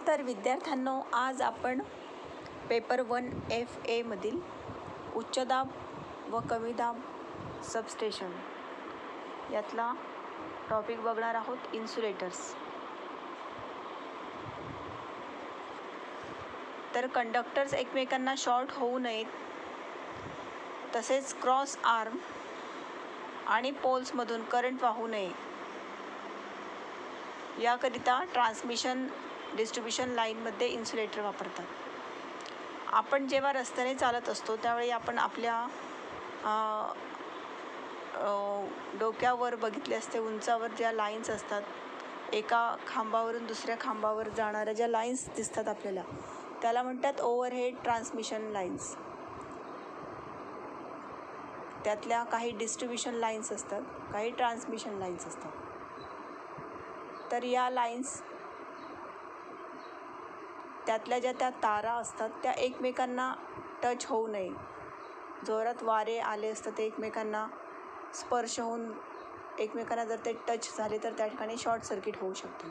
तर विद्यार्थ्यांनो, आज आपण पेपर 1 FA मधील उच्चदाब व कमीदाब सबस्टेशन यातला टॉपिक बघणार आहोत, इन्सुलेटर्स. तर कंडक्टर्स एकमेकांना शॉर्ट होऊ नयेत, तसेच क्रॉस आर्म आणि पोल्समधून करंट वाहू नये याकरिता ट्रान्समिशन डिस्ट्रीब्युशन लाईनमध्ये इन्सुलेटर वापरतात. आपण जेव्हा रस्त्याने चालत असतो त्यावेळी आपण आपल्या डोक्यावर बघितले असते, उंचावर ज्या लाईन्स असतात, एका खांबावरून दुसऱ्या खांबावर जाणाऱ्या ज्या लाईन्स दिसतात आपल्याला, त्याला म्हणतात ओव्हरहेड ट्रान्समिशन लाईन्स. त्यातल्या काही डिस्ट्रीब्युशन लाईन्स असतात, काही ट्रान्समिशन लाईन्स असतात. तर या लाईन्स, त्यातल्या ज्या त्या तारा असतात त्या एकमेकांना टच होऊ नये. जोरात वारे आले असतात, ते एकमेकांना स्पर्श होऊन एकमेकांना जर ते टच झाले तर त्या ठिकाणी शॉर्ट सर्किट होऊ शकते.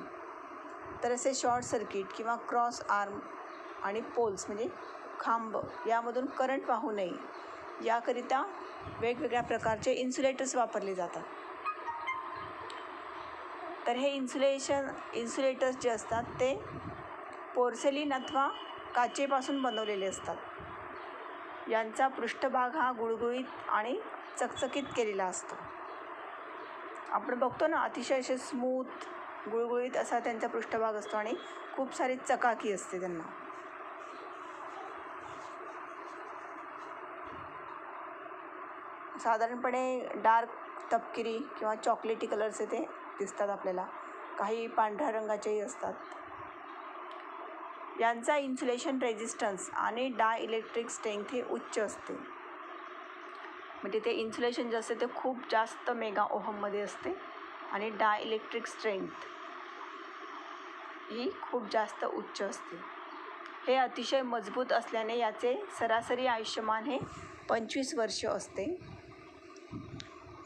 तर असे शॉर्ट सर्किट किंवा क्रॉस आर्म आणि पोल्स म्हणजे खांब यामधून करंट वाहू नये याकरिता वेगवेगळ्या प्रकारचे इन्सुलेटर्स वापरले जातात. तर हे इन्सुलेटर्स जे असतात ते पोर्सेलिन अथवा काचेपासून बनवलेले असतात. यांचा पृष्ठभाग हा गुळगुळीत आणि चकचकीत केलेला असतो. आपण बघतो ना, अतिशय असे स्मूथ गुळगुळीत असा त्यांचा पृष्ठभाग असतो आणि खूप सारी चकाकी असते त्यांना. साधारणपणे डार्क तपकिरी किंवा चॉकलेटी कलरचे ते दिसतात आपल्याला, काही पांढऱ्या रंगाचेही असतात. यांचा इन्सुलेशन रेजिस्टन्स आणि डायइलेक्ट्रिक स्ट्रेंथ हे उच्च असते. म्हणजे ते इन्सुलेशन जे असते ते खूप जास्त मेगा ओहममध्ये असते आणि डायइलेक्ट्रिक स्ट्रेंथ ही खूप जास्त उच्च असते. हे अतिशय मजबूत असल्याने याचे सरासरी आयुष्यमान हे 25 वर्ष असते.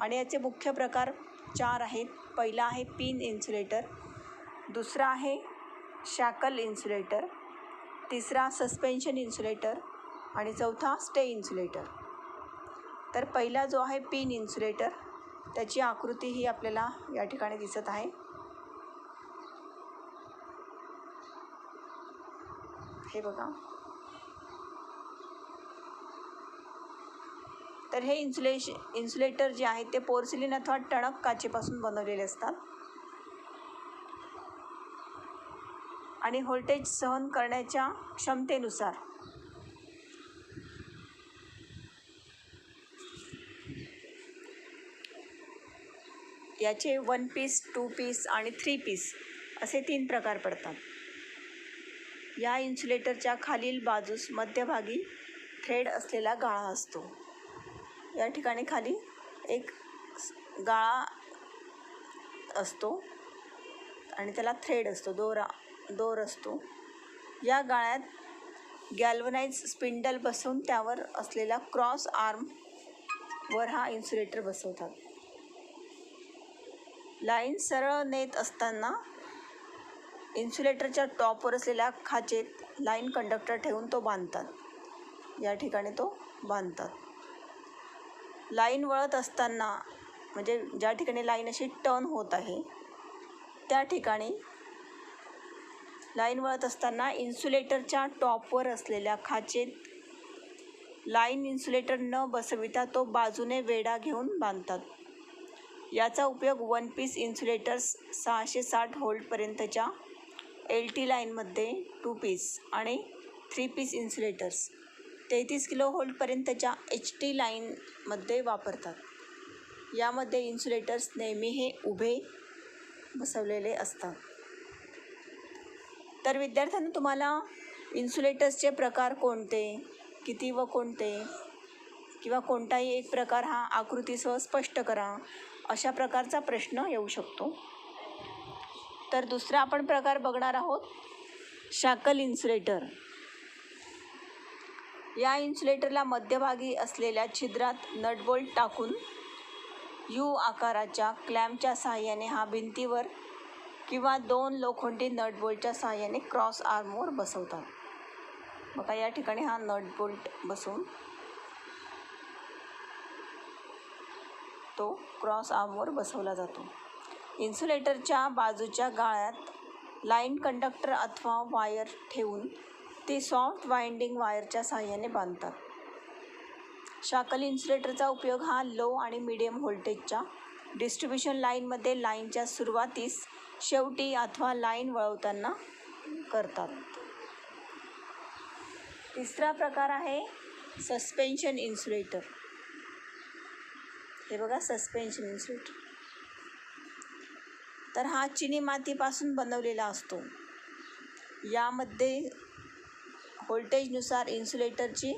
आणि याचे मुख्य प्रकार 4 आहेत. पहिला आहे पिन इन्सुलेटर, दुसरा आहे शॅकल इन्सुलेटर, तिसरा सस्पेन्शन इन्सुलेटर आणि चौथा स्टे इन्सुलेटर. तर पहिला जो आहे पिन इन्सुलेटर, त्याची आकृती ही आपल्याला या ठिकाणी दिसत आहे. हे बघा. तर हे इन्सुलेटर जे आहे ते पोर्सिलिन अथवा टणक काचेपासून बनवलेले असतात आणि व्होल्टेज सहन करण्याच्या क्षमतेनुसार याचे 1 पीस, 2 पीस आणि 3 पीस असे 3 प्रकार पडतात. या इन्सुलेटरच्या खालील बाजूस मध्यभागी थ्रेड असलेला गाळा असतो. या ठिकाणी खाली एक गाळा असतो आणि त्याला थ्रेड असतो, दोर असतो. या गाळ्यात गॅल्वनाइज स्पिंडल बसवून त्यावर असलेला क्रॉस आर्मवर हा इन्सुलेटर बसवतात. लाईन सरळ नेत असताना इन्सुलेटरच्या टॉपवर असलेल्या खाचेत लाईन कंडक्टर ठेवून तो बांधतात. या ठिकाणी तो बांधतात. लाईन वळत असताना, म्हणजे ज्या ठिकाणी लाईन अशी टर्न होत आहे त्या ठिकाणी लाईन वळत असताना इन्सुलेटरच्या टॉपवर असलेल्या खाचेत लाईन इन्सुलेटर न बसविता तो बाजूने वेढा घेऊन बांधतात. याचा उपयोग 1 पीस इन्सुलेटर्स 660 व्होल्टपर्यंतच्या LT लाईनमध्ये, 2 पीस आणि 3 पीस इन्सुलेटर्स 33 किलो व्होल्टपर्यंतच्या HT लाईनमध्ये वापरतात. यामध्ये इन्सुलेटर्स नेहमी हे उभे बसवलेले असतात. तर विद्यार्थ्यांना, तुम्हाला इन्सुलेटर्सचे प्रकार कोणते, किती व कोणते, किंवा कोणताही एक प्रकार हा आकृतीसह स्पष्ट करा, अशा प्रकारचा प्रश्न येऊ शकतो. तर दुसरा आपण प्रकार बघणार आहोत, शॅकल इन्सुलेटर. या इन्सुलेटरला मध्यभागी असलेल्या छिद्रात नटबोल्ट टाकून U आकाराच्या क्लॅम्पच्या साहाय्याने हा भिंतीवर किंवा 2 लोखंडी नट बोल्टच्या साहाय्याने क्रॉस आर्मवर बसवतात. बघा या ठिकाणी हा नट बोल्ट बसवून तो क्रॉस आर्मवर बसवला जातो. इन्सुलेटरच्या बाजूच्या गाळ्यात लाईन कंडक्टर अथवा वायर ठेवून ती सॉफ्ट वाइंडिंग वायरच्या साहाय्याने बांधतात. शाकल इन्सुलेटरचा उपयोग हा लो आणि मिडियम व्होल्टेजच्या डिस्ट्रीब्युशन लाईनमध्ये लाईनच्या सुरुवातीस, शेवटी अथवा लाईन वळवताना करतात. तिसरा प्रकार आहे सस्पेन्शन इन्सुलेटर. हे बघा सस्पेन्शन इन्सुलेटर. तर हा चिनी मातीपासून बनवलेला असतो. यामध्ये व्होल्टेजनुसार इन्सुलेटरची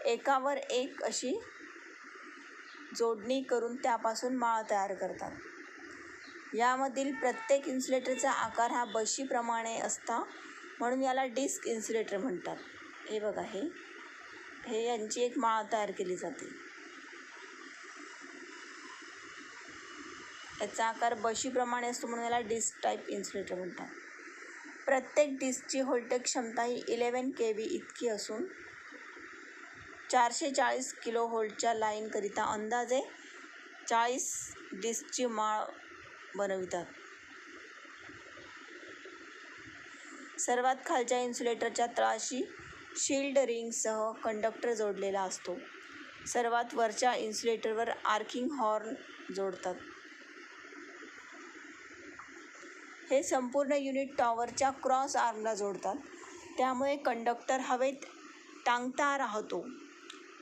एकावर एक अशी जोडणी करून त्यापासून माळ तयार करतात. यामधील प्रत्येक इन्सुलेटरचा आकार हा बशीप्रमाणे असता, म्हणून याला डिस्क इन्सुलेटर म्हणतात. हे बघा हे यांची एक माळ तयार केली जाते. याचा आकार बशीप्रमाणे असतो म्हणून याला डिस्क टाईप इन्सुलेटर म्हणतात. प्रत्येक डिस्कची व्होल्टेज क्षमता ही 11 kV इतकी असून 440 kV लाईनकरिता अंदाजे 40 डिस्कची माळ बनवितात. सर्वात खालच्या इन्सुलेटरच्या तळाशी शील्ड रिंगसह कंडक्टर जोडलेला असतो. सर्वात वरच्या इन्सुलेटरवर आर्किंग हॉर्न जोडतात. हे संपूर्ण युनिट टॉवरच्या क्रॉस आर्मला जोडतात. त्यामुळे कंडक्टर हवेत टांगता राहतो.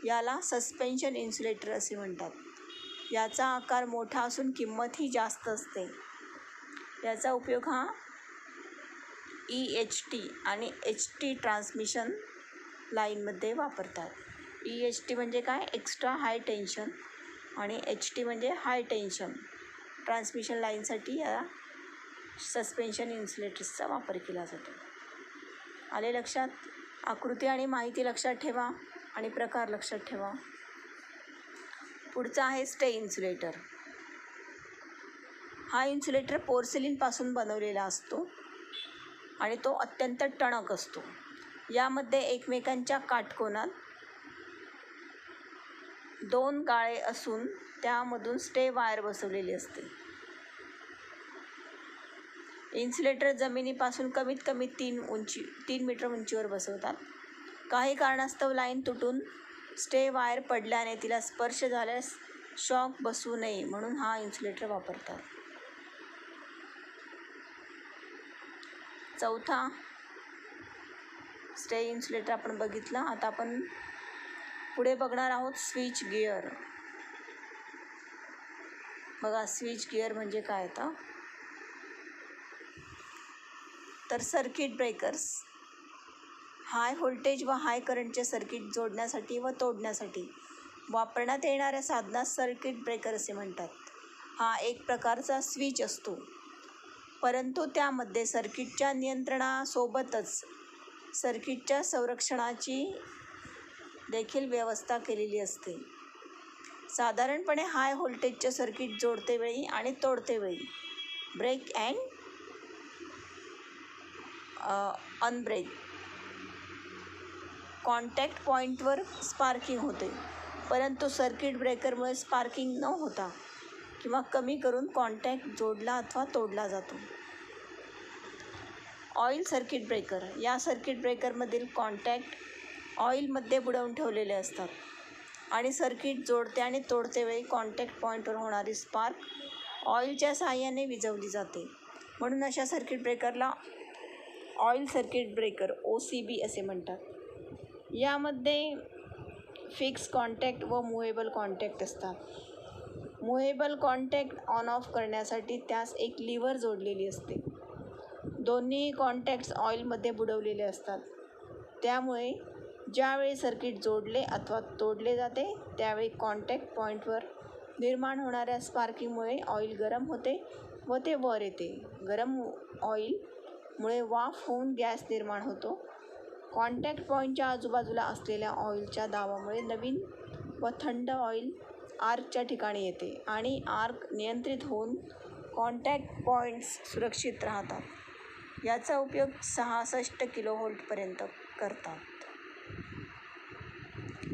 याला सस्पेन्शन इन्सुलेटर असे म्हणतात. याचा आकार मोठा असून किंमतही जास्त असते. याचा उपयोग हा EHT आणि HT ट्रान्समिशन लाईनमध्ये वापरतात. EHT म्हणजे काय? एक्स्ट्रा हाय टेन्शन, आणि HT म्हणजे हाय टेन्शन ट्रान्समिशन लाईनसाठी या सस्पेन्शन इन्सुलेटर्सचा वापर केला जातो. आले लक्षात? आकृती आणि माहिती लक्षात ठेवा आणि प्रकार लक्षात ठेवा. पुढचा आहे स्टे इन्सुलेटर. हा इन्सुलेटर पोर्सिलिनपासून बनवलेला असतो आणि तो अत्यंत टणक असतो. यामध्ये एकमेकांच्या काटकोनात 2 गाळे असून त्यामधून स्टे वायर बसवलेली असते. इन्सुलेटर जमिनीपासून कमीत कमी 3 मीटर उंचीवर बसवतात. काही कारणास्तव लाईन तुटून स्टे वायर पडल्याने तिला स्पर्श झाल्यास शॉक बसू नये म्हणून हा इन्सुलेटर वापरतात. चौथा स्टे इन्सुलेटर आपण बघितला. आता आपण पुढे बघणार आहोत स्विच गिअर. बघा स्विच गिअर म्हणजे काय? तर सर्किट ब्रेकर्स. हाय व्होल्टेज व हाय करंटचे सर्किट जोडण्यासाठी व तोडण्यासाठी वापरण्यात येणाऱ्या साधनास सर्किट ब्रेकर असे म्हणतात. हा एक प्रकारचा स्विच असतो, परंतु त्यामध्ये सर्किटच्या नियंत्रणासोबतच सर्किटच्या संरक्षणाची देखील व्यवस्था केलेली असते. साधारणपणे हाय व्होल्टेजचे सर्किट जोडतेवेळी आणि तोडतेवेळी ब्रेक अँड अनब्रेक कॉन्टॅक्ट पॉईंटवर स्पार्किंग होते, परंतु सर्किट ब्रेकरमुळे स्पार्किंग न होता किंवा कमी करून कॉन्टॅक्ट जोडला अथवा तोडला जातो. Oil circuit breaker. या सर्किट ब्रेकरमधील कॉन्टॅक्ट ऑइलमध्ये बुडवून ठेवलेले असतात आणि सर्किट जोडते आणि तोडतेवेळी कॉन्टॅक्ट पॉईंटवर होणारी स्पार्क ऑइलच्या साहाय्याने विझवली जाते. म्हणून अशा सर्किट ब्रेकरला ऑइल सर्किट ब्रेकर OCB असे म्हणतात. यामध्ये फिक्स कॉन्टॅक्ट व मुव्हेबल कॉन्टॅक्ट असतात. मुव्हेबल कॉन्टॅक्ट ऑन ऑफ करण्यासाठी त्यास एक लिव्हर जोडलेली असते. दोन्ही कॉन्टॅक्ट्स ऑइलमध्ये बुडवलेले असतात. त्यामुळे ज्यावेळी सर्किट जोडले अथवा तोडले जाते त्यावेळी कॉन्टॅक्ट पॉईंटवर निर्माण होणाऱ्या स्पार्किंगमुळे ऑइल गरम होते व ते वर येते. गरम ऑइलमुळे वाफ होऊन गॅस निर्माण होतो. कॉन्टॅक्ट पॉईंटच्या आजूबाजूला असलेल्या ऑइलच्या दाबामुळे नवीन व थंड ऑइल आर्कच्या ठिकाणी येते आणि आर्क नियंत्रित होऊन कॉन्टॅक्ट पॉईंट्स सुरक्षित राहतात. याचा उपयोग 66 किलोव्होल्टपर्यंत करतात.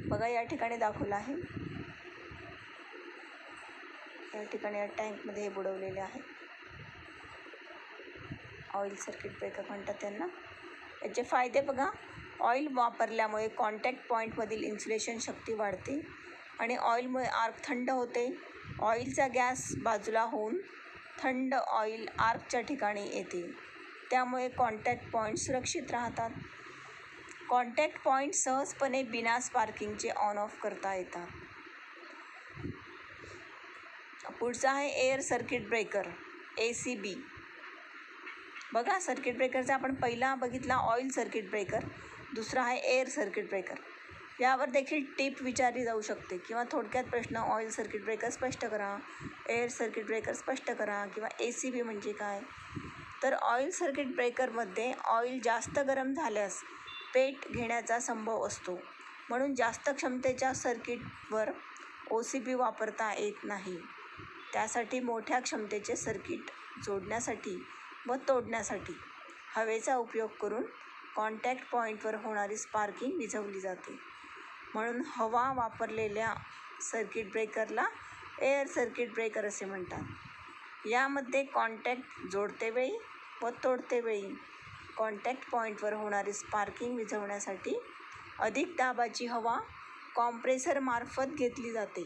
बघा या ठिकाणी दाखवलं आहे. या ठिकाणी या टँकमध्ये हे बुडवलेले आहे. ऑइल सर्किट ब्रेकर म्हणतात त्यांना. याचे फायदे बघा. ऑइल वापरल्यामुळे कॉन्टॅक्ट पॉईंटमधील इन्सुलेशन शक्ती वाढते आणि ऑइलमुळे आर्क थंड होते. ऑइलचा गॅस बाजूला होऊन थंड ऑइल आर्कच्या ठिकाणी येते. त्यामुळे कॉन्टॅक्ट पॉईंट सुरक्षित राहतात. कॉन्टॅक्ट पॉईंट सहजपणे बिना स्पार्किंगचे ऑन ऑफ करता येतात. पुढचा आहे एअर सर्किट ब्रेकर ACB. बघा सर्किट ब्रेकरचा आपण पहिला बघितला ऑइल सर्किट ब्रेकर, दुसरा आहे एअर सर्किट ब्रेकर. यावर देखील टिप विचारली जाऊ शकते किंवा थोडक्यात प्रश्न ऑइल सर्किट ब्रेकर स्पष्ट करा, एअर सर्किट ब्रेकर स्पष्ट करा किंवा ACB म्हणजे काय. तर ऑइल सर्किट ब्रेकरमध्ये ऑइल जास्त गरम झाल्यास पेट घेण्याचा संभव असतो. म्हणून जास्त क्षमतेच्या सर्किटवर OCB वापरता येत नाही. त्यासाठी मोठ्या क्षमतेचे सर्किट जोडण्यासाठी व तोडण्यासाठी हवेचा उपयोग करून कॉन्टॅक्ट पॉईंटवर होणारी स्पार्किंग विझवली जाते. म्हणून हवा वापरलेल्या सर्किट ब्रेकरला एअर सर्किट ब्रेकर असे म्हणतात. यामध्ये कॉन्टॅक्ट जोडतेवेळी व तोडतेवेळी कॉन्टॅक्ट पॉईंटवर होणारी स्पार्किंग विझवण्यासाठी अधिक दाबाची हवा कॉम्प्रेसरमार्फत घेतली जाते.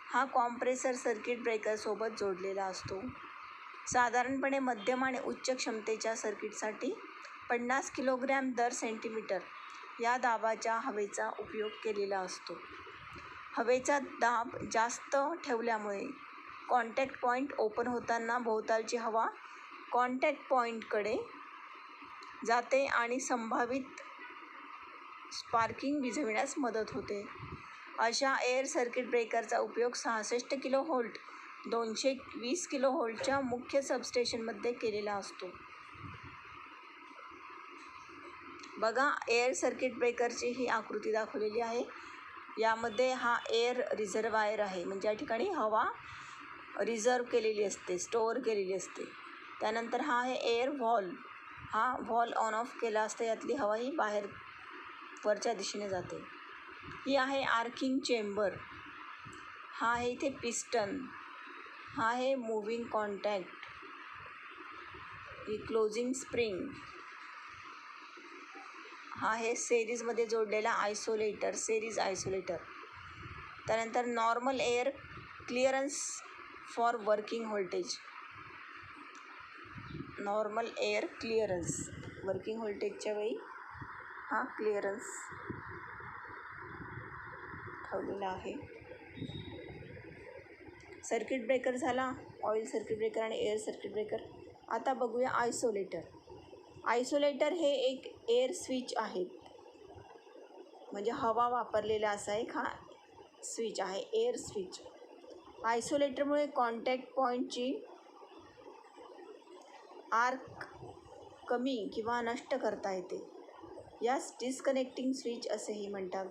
हा कॉम्प्रेसर सर्किट ब्रेकरसोबत जोडलेला असतो. साधारणपणे मध्यम आणि उच्च क्षमतेच्या सर्किटसाठी 50 किलोग्रॅम दर सेंटीमीटर या दाबाच्या हवेचा उपयोग केलेला असतो. हवेचा दाब जास्त ठेवल्यामुळे कॉन्टॅक्ट पॉईंट ओपन होताना भोवतालची हवा कॉन्टॅक्ट पॉईंटकडे जाते आणि संभावित स्पार्किंग विझविण्यास मदत होते. अशा एअर सर्किट ब्रेकरचा उपयोग 66 किलोव्होल्ट 220 किलोव्होल्टच्या मुख्य सबस्टेशनमध्ये केलेला असतो. बघा एअर सर्किट ब्रेकरची ही आकृती दाखवलेली आहे. यामध्ये हा एअर रिझर्वायर आहे, म्हणजे या ठिकाणी हवा रिझर्व केलेली असते, स्टोअर केलेली असते. त्यानंतर हा आहे एअर व्हॉल्व. हा व्हॉल्व ऑन ऑफ केला असता यातली हवा ही बाहेर वरच्या दिशेने जाते. ही आहे आर्किंग चेंबर. हा आहे इथे पिस्टन. हा आहे मूव्हिंग कॉन्टॅक्ट. ही क्लोजिंग स्प्रिंग. हा आहे सेरीजमध्ये जोडलेला आयसोलेटर, सेरीज आयसोलेटर. त्यानंतर normal air clearance for working voltage. Normal air clearance working व्होल्टेजच्या वेळी हा क्लिअरन्स ठेवलेला आहे. सर्किट ब्रेकर झाला, ऑइल सर्किट ब्रेकर आणि एअर सर्किट ब्रेकर. आता बघूया आयसोलेटर. आयसोलेटर हे एक एअर स्विच आहेत, म्हणजे हवा वापरलेला असा एक हा स्विच आहे, एअर स्विच. आयसोलेटरमुळे कॉन्टॅक्ट पॉईंटची आर्क कमी किंवा नष्ट करता येते. यास डिस्कनेक्टिंग स्विच असेही म्हणतात.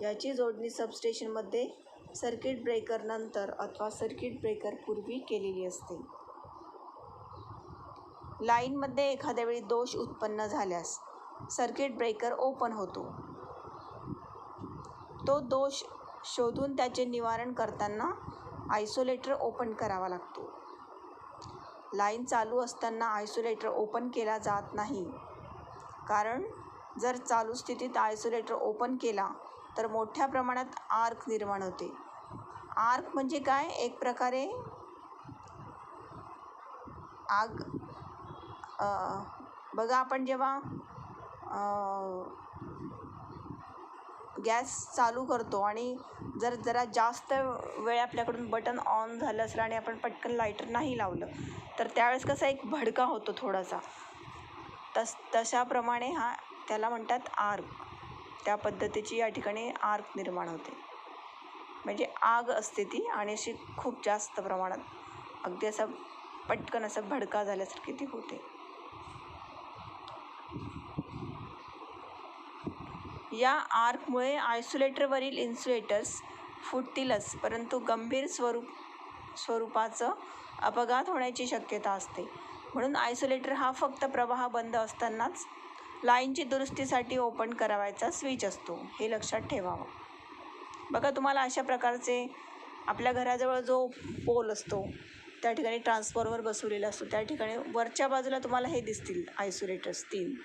याची जोडणी सबस्टेशनमध्ये सर्किट ब्रेकर नंतर अथवा सर्किट ब्रेकर पूर्वी केलेली असते. लाईनमध्ये एखाद्या वेळी दोष उत्पन्न झाल्यास सर्किट ब्रेकर ओपन होतो. तो दोष शोधून त्याचे निवारण करताना आयसोलेटर ओपन करावा लागतो. लाईन चालू असताना आयसोलेटर ओपन केला जात नाही, कारण जर चालू स्थितीत आयसोलेटर ओपन केला तर मोठ्या प्रमाणात आर्क निर्माण होते. आर्क म्हणजे काय? एक प्रकारे आग. बघा आपण जेव्हा गॅस चालू करतो आणि जर जरा जास्त वेळ आपल्याकडून बटन ऑन झालं असेल आणि आपण पटकन लायटर नाही लावलं तर त्यावेळेस कसा एक भडका होतो थोडासा, तशाप्रमाणे त्याला म्हणतात आर्क. त्या पद्धतीची या ठिकाणी आर्क निर्माण होते, म्हणजे आग असते ती आणि अशी खूप जास्त प्रमाणात अगदी असं पटकन असं भडका झाल्यासारखी ती होते. या आर्कमुळे आयसोलेटरवरील इन्सुलेटर्स फुटतीलच, परंतु गंभीर स्वरूपाचं अपघात होण्याची शक्यता असते. म्हणून आयसोलेटर हा फक्त प्रवाह बंद असतानाच लाईनची दुरुस्तीसाठी ओपन करावायचा स्विच असतो, हे लक्षात ठेवावं. बघा, तुम्हाला अशा प्रकारचे आपल्या घराजवळ जो पोल असतो त्या ठिकाणी ट्रान्सफॉर्मर बसवलेला असतो, त्या ठिकाणी वरच्या बाजूला तुम्हाला हे दिसतील आयसोलेटर्स 3.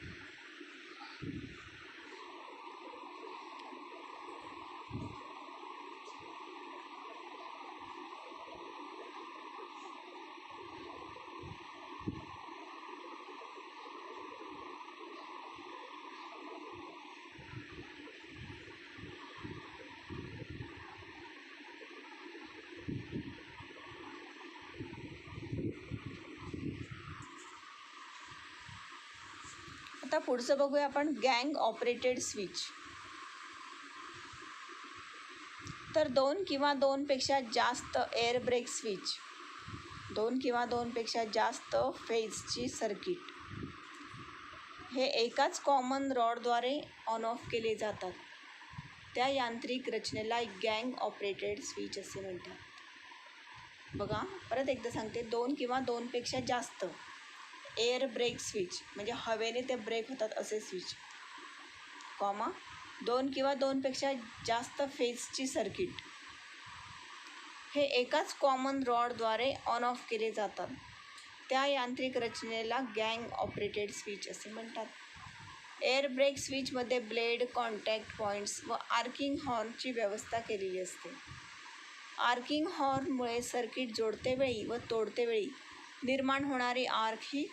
आता पुढचं बघूया आपण गँग ऑपरेटेड स्विच. तर 2 किंवा 2 पेक्षा जास्त एअर ब्रेक स्विच, 2 किंवा 2 पेक्षा जास्त फेजची सर्किट हे एकाच कॉमन रॉडद्वारे ऑन ऑफ केले जातात. त्या यांत्रिक रचनेला गँग ऑपरेटेड स्विच असे म्हणतात. बघा, परत एकदा सांगते, 2 किंवा 2 पेक्षा जास्त एअर ब्रेक स्विच म्हणजे हवेने ते ब्रेक होतात असे स्विच, 2 किंवा 2 पेक्षा जास्त फेजची सर्किट हे एकाच कॉमन रॉडद्वारे ऑन ऑफ केले जातात. त्या यांत्रिक रचनेला गँग ऑपरेटेड स्विच असे म्हणतात. एअर ब्रेक स्विचमध्ये ब्लेड, कॉन्टॅक्ट पॉईंट्स व आर्किंग हॉर्नची व्यवस्था केलेली असते. आर्किंग हॉर्नमुळे सर्किट जोडतेवेळी व तोडतेवेळी निर्माण होणारी आर्क ही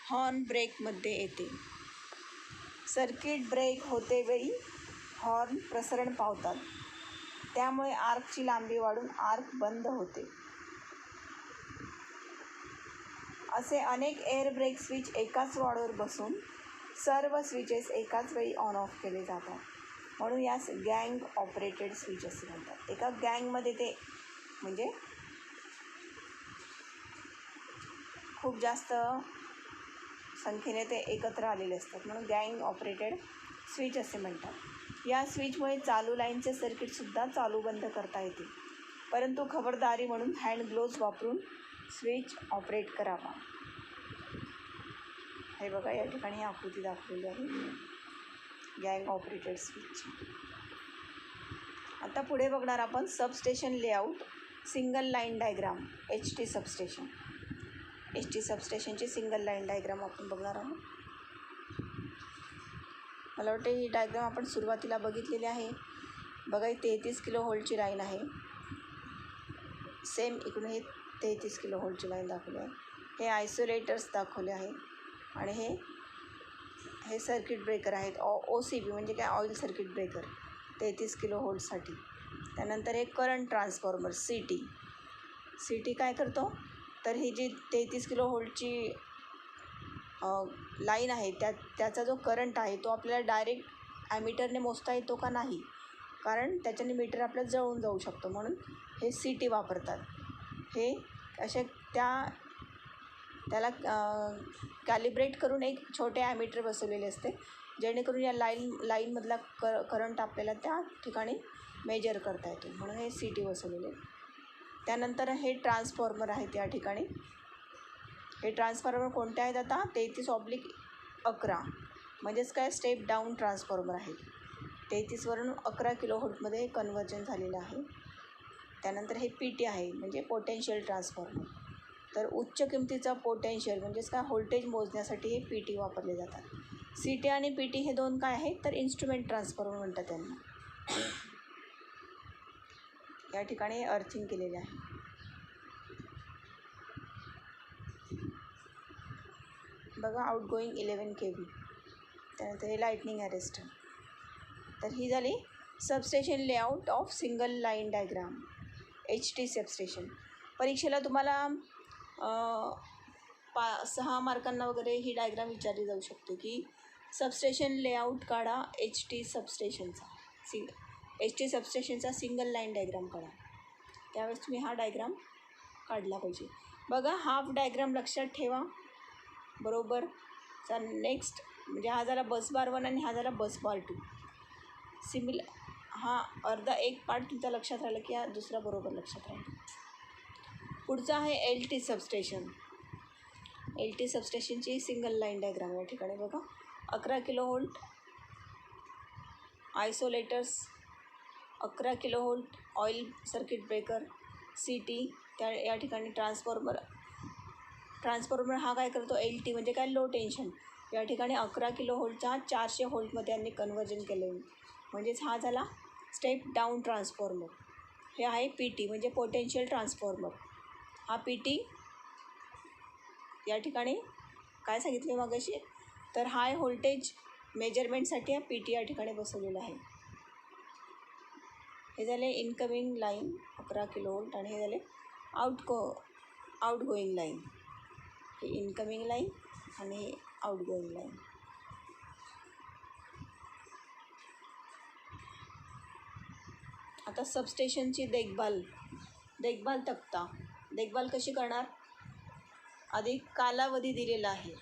हॉर्न ब्रेकमध्ये येते. सर्किट ब्रेक होतेवेळी हॉर्न प्रसरण पावतात, त्यामुळे आर्कची लांबी वाढून आर्क बंद होते. असे अनेक एअर ब्रेक स्विच एकाच रॉडवर बसून सर्व स्विचेस एकाच वेळी ऑन ऑफ केले जातात, म्हणून यास गँग ऑपरेटेड स्विच असे म्हणतात. एका गँगमध्ये ते म्हणजे खूप जास्त संख्येने ते एकत्र आलेले असतात, म्हणून गँग ऑपरेटेड स्विच असे म्हणतात. या स्विचमुळे चालू लाईनचे सर्किटसुद्धा चालू बंद करता येते, परंतु खबरदारी म्हणून हँड ग्लोव्ज वापरून स्विच ऑपरेट करावा. हे बघा, या ठिकाणी आकृती दाखवलेली आहे गँग ऑपरेटेड स्विच. आता पुढे बघणार आपण substation layout, single line diagram, HT substation. HT सबस्टेशनची सिंगल लाईन डायग्राम आपण बघणार आहोत. मला वाटते ही डायग्राम आपण सुरुवातीला बघितलेली आहे. बघा, ही 33 किलो व्होल्टची लाईन आहे. सेम इकडून हे 33 किलो व्होल्टची लाईन दाखवली आहे. हे आयसोलेटर्स दाखवले आहेत आणि हे सर्किट ब्रेकर आहेत. OCB म्हणजे काय, ऑइल सर्किट ब्रेकर 33 किलो व्होल्टसाठी. त्यानंतर हे करंट ट्रान्सफॉर्मर CT काय करतो, तर ही जी 33 किलो व्होल्टची लाईन आहे त्याचा जो करंट आहे तो आपल्याला डायरेक्ट ॲमीटरने मोजता येतो का, नाही, कारण त्याच्याने मीटर आपल्याला जळून जाऊ शकतो, म्हणून हे CT वापरतात. हे असे त्याला कॅलिब्रेट करून एक छोटे ॲमीटर बसवलेले असते, जेणेकरून या लाईनमधला करंट आपल्याला त्या ठिकाणी मेजर करता येतो, म्हणून हे CT बसवलेले. त्यानंतर हे ट्रान्सफॉर्मर आहेत या ठिकाणी. हे ट्रान्सफॉर्मर कोणते आहेत आता, 33/11 म्हणजेच काय, स्टेप डाऊन ट्रान्सफॉर्मर आहेत. 33वरून 11 किलो व्होल्टमध्ये हे कन्व्हर्जन झालेलं आहे. त्यानंतर हे PT आहे म्हणजे पोटेन्शियल ट्रान्सफॉर्मर. तर उच्च किमतीचा पोटेन्शियल म्हणजेच काय, व्होल्टेज मोजण्यासाठी हे PT वापरले जातात. CT आणि PT हे दोन काय आहेत, तर इन्स्ट्रुमेंट ट्रान्सफॉर्मर म्हणतात त्यांना. या ठिकाणी अर्थिंग केलेले आहे. बघा, आउटगोईंग 11 kV. त्यानंतर हे लाईटनिंग अरेस्टर. तर ही झाली substation layout of single line diagram, HT substation. परीक्षेला तुम्हाला 6 मार्कांना वगैरे ही डायग्राम विचारली जाऊ शकते की सबस्टेशन लेआउट काढा HT सबस्टेशनचा, HT सबस्टेशनचा सिंगल लाईन डायग्राम काढा. त्यावेळेस तुम्ही हा डायग्राम काढला पाहिजे. बघा, हाफ डायग्राम लक्षात ठेवा बरोबर. नेक्स्ट म्हणजे हा झाला बस बार 1 आणि हा झाला बस बार 2. हा अर्धा एक पार्ट तुमचा लक्षात राहिला की हा दुसरा बरोबर लक्षात राहील. पुढचं आहे LT सबस्टेशन. LT सबस्टेशनची सिंगल लाईन डायग्राम या ठिकाणी बघा. 11 kilovolt isolators, 11 kilovolt oil circuit breaker CT, त्या या ठिकाणी ट्रान्सफॉर्मर हा काय करतो, LT म्हणजे काय, लो टेन्शन. या ठिकाणी 11 किलोव्होल्टचा 400 व्होल्टमध्ये यांनी कन्वर्जन केलं, म्हणजेच हा झाला स्टेप डाऊन ट्रान्सफॉर्मर. हे आहे PT म्हणजे पोटेन्शियल ट्रान्सफॉर्मर. हा PT या ठिकाणी काय सांगितले मगाशी, तर हाय व्होल्टेज मेजरमेंटसाठी हा PT या ठिकाणी बसवलेला आहे. हे झाले इनकमिंग लाईन 11 किलोव्होल्ट आणि हे झाले आउटगोईंग लाईन. हे इनकमिंग लाईन आणि हे आउटगोईंग लाईन. आता सबस्टेशनची देखभाल तक्ता. देखभाल कशी करणार, अधिक कालावधी दिलेला आहे,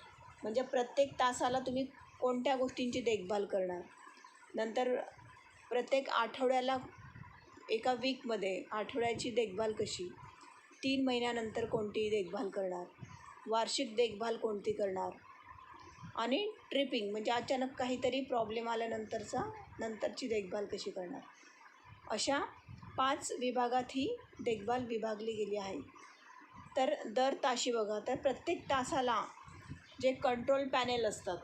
म्हणजे प्रत्येक तासाला तुम्ही कोणत्या गोष्टींची देखभाल करणार. नंतर प्रत्येक आठवड्याला, एका वीकमध्ये आठवड्याची देखभाल कशी, 3 महिन्यानंतर कोणती देखभाल करणार, वार्षिक देखभाल कोणती करणार, आणि ट्रिपिंग म्हणजे अचानक काहीतरी प्रॉब्लेम आल्यानंतरची देखभाल कशी करणार. अशा 5 विभागात ही देखभाल विभागली गेली आहे. तर दर ताशी बघा, तर प्रत्येक तासाला जे कंट्रोल पॅनेल असतात,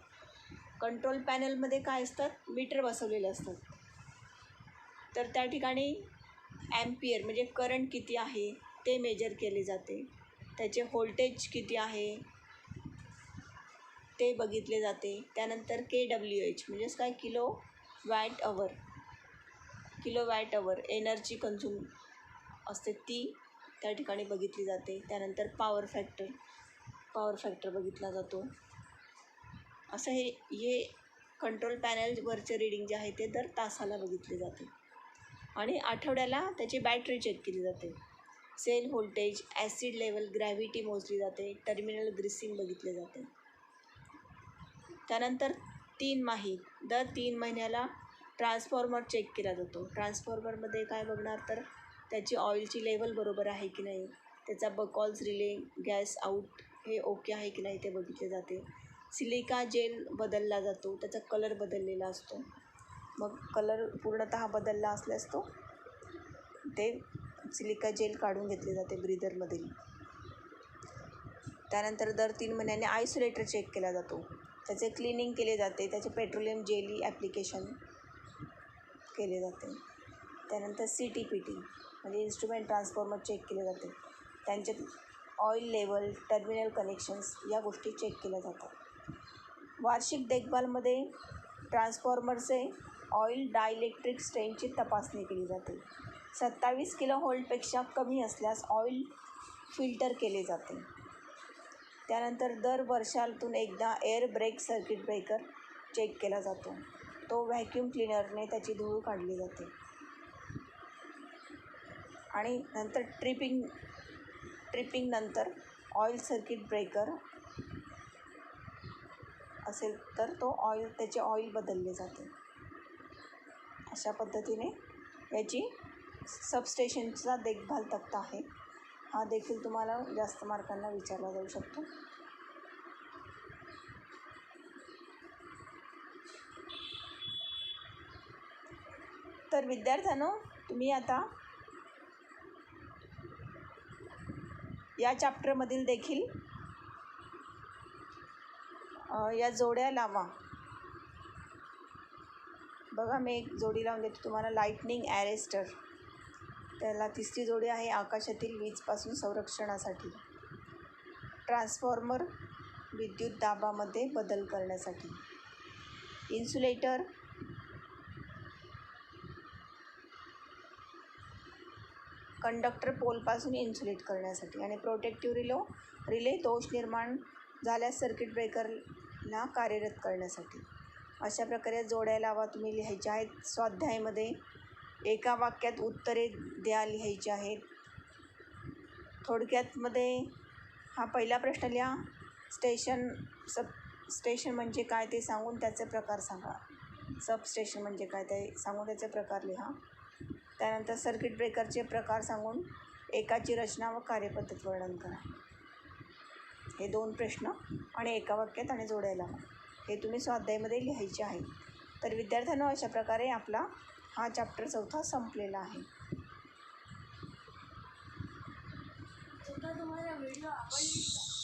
कंट्रोल पॅनलमध्ये काय असतात, मीटर बसवलेले असतात. तर त्या ठिकाणी ॲम्पियर म्हणजे करंट किती आहे ते मेजर केले जाते, त्याचे व्होल्टेज किती आहे ते बघितले जाते. त्यानंतर KWH म्हणजेच काय, किलोवॅट अवर एनर्जी कन्झ्युम असते ती त्या ठिकाणी बघितली जाते. त्यानंतर पॉवर फॅक्टर बघितला जातो. असं हे कंट्रोल पॅनलवरचे रीडिंग जे आहे ते दर तासाला बघितले जाते. आणि आठवड्याला त्याची बॅटरी चेक केली जाते. Cell voltage, acid level, gravity मोजली जाते, टर्मिनल ग्रीसिंग बघितले जाते. त्यानंतर दर 3 महिन्याला ट्रान्सफॉर्मर चेक केला जातो. ट्रान्सफॉर्मरमध्ये काय बघणार, तर त्याची ऑइलची लेवल बरोबर आहे की नाही, त्याचा बकॉल्स रिले, गॅस आऊट हे ओके आहे की नाही ते बघितले जाते. सिलिका जेल बदलला जातो, त्याचा कलर बदललेला असतो. मग कलर पूर्णतः बदलला असल्यास ते सिलिका जेल काढून घेतले जाते ब्रीदरमधील. त्यानंतर दर 3 महिन्यांनी आयसोलेटर चेक केला जातो, त्याचे क्लिनिंग केले जाते, त्याचे पेट्रोलियम जेली ॲप्लिकेशन केले जाते. त्यानंतर CTPT म्हणजे इन्स्ट्रुमेंट ट्रान्सफॉर्मर चेक केले जाते, त्यांच्यात ऑइल लेवल, टर्मिनल कनेक्शन्स या गोष्टी चेक केल्या जातात. वार्षिक देखभालमध्ये ट्रान्सफॉर्मरचे ऑइल डायइलेक्ट्रिक स्ट्रेंथची तपासणी केली जाते. 27 किलोव्होल्टपेक्षा कमी असल्यास ऑइल फिल्टर केले जाते. त्यानंतर दर वर्षातून एकदा air brake circuit breaker check केला जातो, तो व्हॅक्यूम क्लिनरने त्याची धूळ काढली जाते. आणि नंतर ट्रिपिंग नंतर ऑइल सर्किट ब्रेकर असेल तर त्याचे ऑइल बदलले जाते. अशा पद्धतीने याची सबस्टेशनचा देखभाल तक्ता आहे. हा देखील तुम्हाला जास्त मार्कांना विचारला जाऊ शकतो. तर विद्यार्थ्यांनो, तुम्ही आता या चॅप्टरमधील देखील या जोड्या लावा. बघा, मी एक जोडी लावून देते तुम्हाला, लाईटनिंग ॲरेस्टर. त्याला तिसरी जोडी आहे आकाशातील वीजपासून संरक्षणासाठी. ट्रान्सफॉर्मर विद्युत दाबामध्ये बदल करण्यासाठी. इन्सुलेटर कंडक्टर पोलपासून इन्सुलेट करण्यासाठी. आणि प्रोटेक्टिव्ह रिले दोष निर्माण झाल्यास सर्किट ब्रेकरला कार्यरत करण्यासाठी. अशा प्रकारे जोड्या लावा तुम्ही लिहायच्या आहेत. स्वाध्यायामध्ये एका वाक्यात उत्तरे द्या लिहायची आहेत. थोडक्यातमध्ये हा पहिला प्रश्न लिहा. स्टेशन म्हणजे काय ते सांगून त्याचे प्रकार सांगा. सबस्टेशन म्हणजे काय ते सांगून त्याचे प्रकार लिहा. त्यानंतर सर्किट ब्रेकरचे प्रकार सांगून एकाची रचना व कार्यपद्धत वर्णन करा. हे 2 प्रश्न आणि एका वाक्यात आणि जोड्या लावा. हे तुम्ही स्वाध्यायामध्ये लिहायचे आहे. तर विद्यार्थ्यांनो, अशा प्रकारे आपला हा चॅप्टर 4 संपलेला आहे. तुम्हाला व्हिडिओ आवडली का?